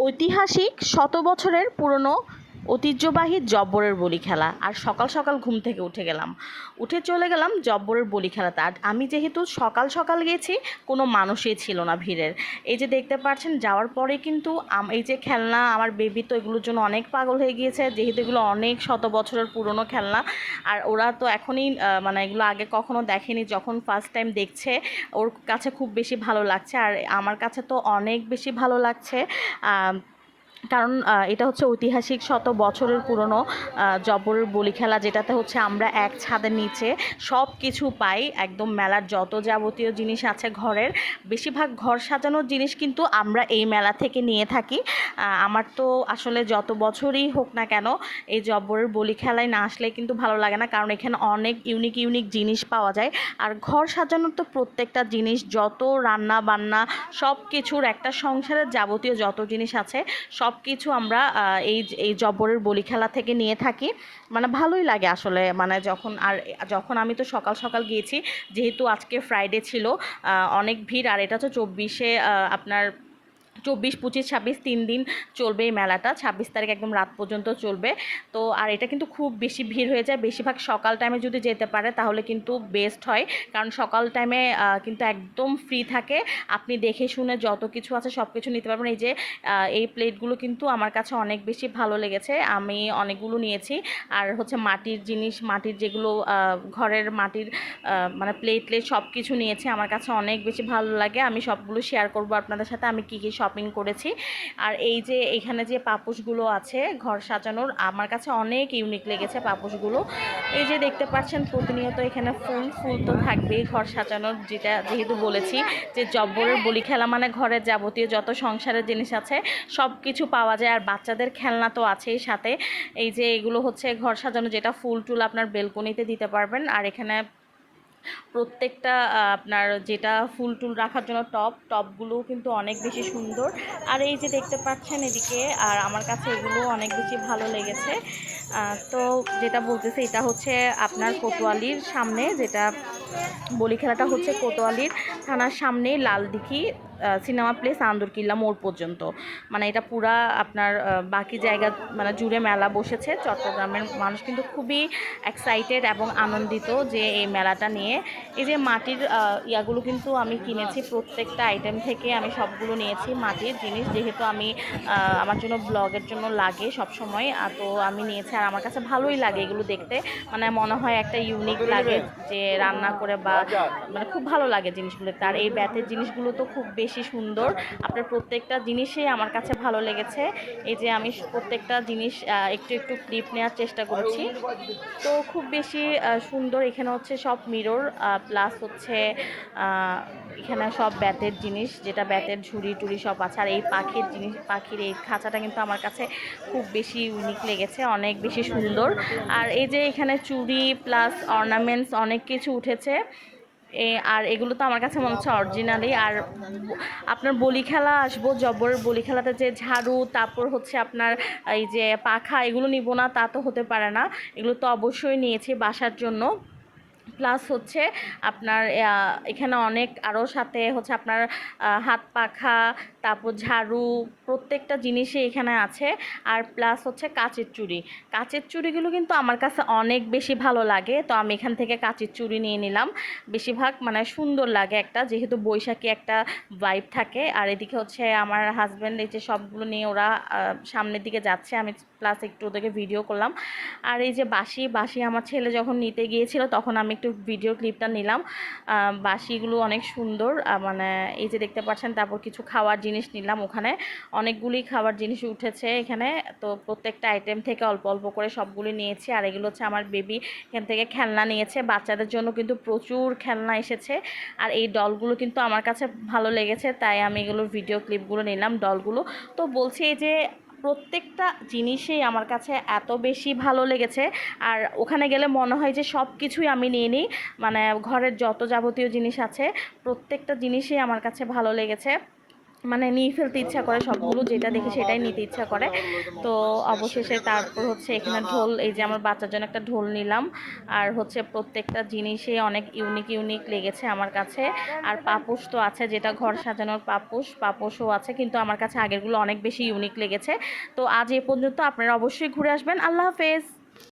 ঐতিহাসিক শত বছরের পুরনো ঐতিহ্যবাহী জব্বরের বলি খেলা। আর সকাল সকাল ঘুম থেকে উঠে চলে গেলাম জব্বরের বলি খেলাতে। আর আমি যেহেতু সকাল সকাল গেছি, কোনো মানুষই ছিল না ভিড়ের। এই যে দেখতে পাচ্ছেন, যাওয়ার পরে কিন্তু এই যে খেলনা, আমার বেবি তো এগুলোর জন্য অনেক পাগল হয়ে গিয়েছে, যেহেতু এগুলো অনেক শত বছরের পুরনো খেলনা। আর ওরা তো এখনই মানে এগুলো আগে কখনো দেখেনি, যখন ফার্স্ট টাইম দেখছে ওর কাছে খুব বেশি ভালো লাগছে। আর আমার কাছে তো অনেক বেশি ভালো লাগছে, কারণ এটা হচ্ছে ঐতিহাসিক শত বছরের পুরনো জব্বরের বলি খেলা, যেটাতে হচ্ছে আমরা এক ছাদের নিচে সব কিছু পাই। একদম মেলার যত যাবতীয় জিনিস আছে ঘরের, বেশিরভাগ ঘর সাজানোর জিনিস কিন্তু আমরা এই মেলা থেকে নিয়ে থাকি। আমার তো আসলে যত বছরই হোক না কেন, এই জব্বরের বলি খেলায় না আসলে কিন্তু ভালো লাগে না, কারণ এখানে অনেক ইউনিক ইউনিক জিনিস পাওয়া যায়। আর ঘর সাজানোর তো প্রত্যেকটা জিনিস, যত রান্না বান্না সব কিছুর, একটা সংসারের যাবতীয় যত জিনিস আছে সব কিছু আমরা এই জব্বরের বলি খেলা থেকে নিয়ে থাকি। মানে ভালোই লাগে আসলে, মানে যখন আমি তো সকাল সকাল গিয়েছি, যেহেতু আজকে ফ্রাইডে ছিল, অনেক ভিড়। আর এটা তো 24-এ আপনার 24, 25, 26 3 দিন চলবে এই মেলাটা। 26 তারিখ একদম রাত পর্যন্ত চলবে। তো আর এটা কিন্তু খুব বেশি ভিড় হয়ে যায়। বেশিরভাগ সকাল টাইমে যদি যেতে পারে তাহলে কিন্তু বেস্ট হয়, কারণ সকাল টাইমে কিন্তু একদম ফ্রি থাকে। আপনি দেখে শুনে যত কিছু আছে সব কিছু নিতে পারবেন। এই যে এই প্লেটগুলো কিন্তু আমার কাছে অনেক বেশি ভালো লেগেছে, আমি অনেকগুলো নিয়েছি। আর হচ্ছে মাটির জিনিস, মাটির যেগুলো ঘরের মাটির মানে প্লেট সব কিছু নিয়েছি। আমার কাছে অনেক বেশি ভালো লাগে, আমি সবগুলো শেয়ার করব আপনাদের সাথে আমি কী কী শপিং করেছি। আর এই যে এখানে যে পাপোশগুলো আছে ঘর সাজানোর, আমার কাছে অনেক ইউনিক লেগেছে পাপোশগুলো। এই যে দেখতে পাচ্ছেন, প্রতিনিয়ত এখানে ফুল তো থাকবেই ঘর সাজানোর, যেহেতু বলেছি যে জব্বরের বলি খেলা মানে ঘরের যাবতীয় যত সংসারের জিনিস আছে সব কিছু পাওয়া যায়। আর বাচ্চাদের খেলনা তো আছেই সাথে। এই যে এগুলো হচ্ছে ঘর সাজানো, যেটা ফুল টুল আপনার বেলকনিতে দিতে পারবেন। আর এখানে প্রত্যেকটা আপনার যেটা ফুল টুল রাখার জন্য টপগুলোও কিন্তু অনেক বেশি সুন্দর। আর এই যে দেখতে পাচ্ছেন এদিকে, আর আমার কাছে এগুলো অনেক বেশি ভালো লেগেছে। তো যেটা বলতেছে, এটা হচ্ছে আপনার কোতোয়ালির সামনে, যেটা বলি খেলাটা হচ্ছে কোতোয়ালির থানার সামনেই লালদিঘি সিনেমা প্লেস আন্দরকিল্লা মোড় পর্যন্ত। মানে এটা পুরা আপনার বাকি জায়গা মানে জুড়ে মেলা বসেছে। চট্টগ্রামের মানুষ কিন্তু খুবই এক্সাইটেড এবং আনন্দিত যে এই মেলাটা নিয়ে। এই যে মাটির ইয়াগুলো কিন্তু আমি কিনেছি, প্রত্যেকটা আইটেম থেকে আমি সবগুলো নিয়েছি মাটির জিনিস, যেহেতু আমি আমার জন্য ব্লগের জন্য লাগে সব সময়। তো আমি নিয়েছি, আর আমার কাছে ভালোই লাগে এগুলো দেখতে। মানে মনে হয় একটা ইউনিক লাগে যে রান্না করে, বা মানে খুব ভালো লাগে জিনিসগুলো। তার এই ব্যাতের জিনিসগুলো তো খুব বেশি সুন্দর, আপনার প্রত্যেকটা জিনিসই আমার কাছে ভালো লেগেছে। এই যে আমি প্রত্যেকটা জিনিস একটু একটু ক্লিপ নেওয়ার চেষ্টা করেছি, তো খুব বেশি সুন্দর। এখানে হচ্ছে সব মিরর, প্লাস হচ্ছে এখানে সব ব্যাতের জিনিস, যেটা ব্যাতের ঝুড়ি টুড়ি সব আছে। আর এই পাখির এই খাঁচাটা কিন্তু আমার কাছে খুব বেশি ইউনিক লেগেছে, অনেক বেশি সুন্দর। আর এই যে এখানে চুড়ি প্লাস অর্নামেন্টস অনেক কিছু উঠেছে। আর এগুলো তো আমার কাছে মনে হচ্ছে অরিজিনালি। আর আপনার বলি খেলা আসবো, জব্বরের বলি খেলাতে যে ঝাড়ু, তারপর হচ্ছে আপনার এই যে পাখা, এগুলো নিব না তা তো হতে পারে না, এগুলো তো অবশ্যই নিয়েছি বাসার জন্য। প্লাস হচ্ছে আপনার এখানে অনেক আরও সাথে হচ্ছে আপনার হাত পাখা, তারপর ঝাড়ু, প্রত্যেকটা জিনিসই এখানে আছে। আর প্লাস হচ্ছে কাচের চুড়িগুলো কিন্তু আমার কাছে অনেক বেশি ভালো লাগে, তো আমি এখান থেকে কাচের চুড়ি নিয়ে নিলাম। বেশিরভাগ মানে সুন্দর লাগে একটা, যেহেতু বৈশাখী একটা ভাইব থাকে। আর এদিকে হচ্ছে আমার হাজব্যান্ড এই যে সবগুলো নিয়ে ওরা সামনের দিকে যাচ্ছে, আমি প্লাস একটু ওদেরকে ভিডিও করলাম। আর এই যে বাঁশি আমার ছেলে যখন নিতে গিয়েছিল তখন আমি একটু ভিডিও ক্লিপটা নিলাম। বাঁশিগুলো অনেক সুন্দর, মানে এই যে দেখতে পাচ্ছেন। তারপর কিছু খাওয়ার জিনিস নিলাম, ওখানে অনেকগুলি খাবার জিনিস উঠেছে এখানে। তো প্রত্যেকটা আইটেম থেকে অল্প অল্প করে সবগুলি নিয়েছি। আর এগুলো হচ্ছে আমার বেবি এখান থেকে খেলনা নিয়েছে, বাচ্চাদের জন্য কিন্তু প্রচুর খেলনা এসেছে। আর এই ডলগুলো কিন্তু আমার কাছে ভালো লেগেছে, তাই আমি এগুলোর ভিডিও ক্লিপগুলো নিলাম ডলগুলো। তো বলছি এই যে প্রত্যেকটা জিনিসই আমার কাছে এত বেশি ভালো লেগেছে। আর ওখানে গেলে মনে হয় যে সব কিছুই আমি নিয়ে নিই, মানে ঘরের যত যাবতীয় জিনিস আছে প্রত্যেকটা জিনিসই আমার কাছে ভালো লেগেছে। মানে নিয়ে ফেলতে ইচ্ছা করে সবগুলো, যেটা দেখে সেটাই নিতে ইচ্ছা করে। তো অবশেষে তারপর হচ্ছে এখানে ঢোল, এই যে আমার বাচ্চার জন্য একটা ঢোল নিলাম। আর হচ্ছে প্রত্যেকটা জিনিসই অনেক ইউনিক ইউনিক লেগেছে আমার কাছে। আর পাপোশ তো আছে, যেটা ঘর সাজানোর পাপোশও আছে, কিন্তু আমার কাছে আগেরগুলো অনেক বেশি ইউনিক লেগেছে। তো আজ এ পর্যন্ত, আপনারা অবশ্যই ঘুরে আসবেন। আল্লাহ হাফেজ।